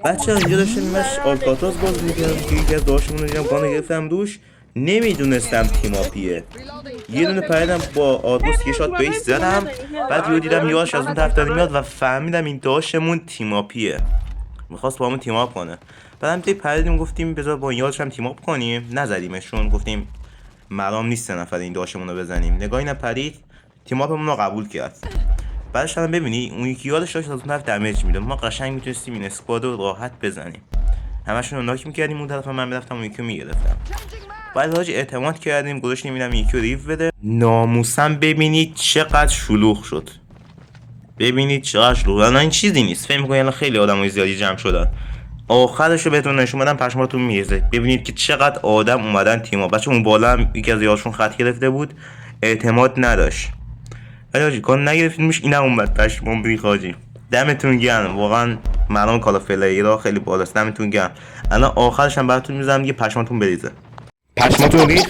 بچه اینجا داشتم مش آلکاتراز بازی میکردم که یکی از داشتمون رو دیدم گانه گرفتم دوش، نمیدونستم تیماپیه. یه دونه پریدم با آدوس یه شات بیس زدم، بعد یهو دیدم یاش از اون طرف داره میاد و فهمیدم این داشتمون تیماپیه، میخواست با همون تیماپ کنه. بعدم دی پریدیم گفتیم بذار با یادش هم تیماپ کنیم، نزدیمشون، گفتیم مرام نیست 3 نفر این داشتمون رو بزنیم. نگاهی نپرید، تیماپمون رو قبول کرد. بعدش هم ببینی اون یکی یادش داشت از اون طرف دمیج میداد، ما قشنگ میتونستیم این اسکواد رو راحت بزنیم، همشون رو ناک میکردیم اون طرف، من میرفتم اون یکی رو میگرفتم. بعد حاجی اعتماد کردیم گذاشتیم اینم یکی رو ریو بده. ناموسم ببینید چقدر شلوغ شد، ببینید چقدر شلوغ. الان این چیزی نیست، فکر می‌کنید الان خیلی آدمای زیادی جمع شدن، آخرش رو بهتون نشون بدم پشماتون میریزه. ببینید که چقدر آدم اومدن تیم‌ها. بچه اون بالا هم یکی از یارشون خط گرفته بود، اعتماد نداشت، ولی حاجی کار نگرفتیمش، اینم اومد پشمام ریخت حاجی. دمتون گرم واقعا، مردم کالا فلیرها خیلی بالاست، دمتون گرم. الان آخرش هم براتون میذارم دیگه پشماتون بریزه. پشماتون ریخت.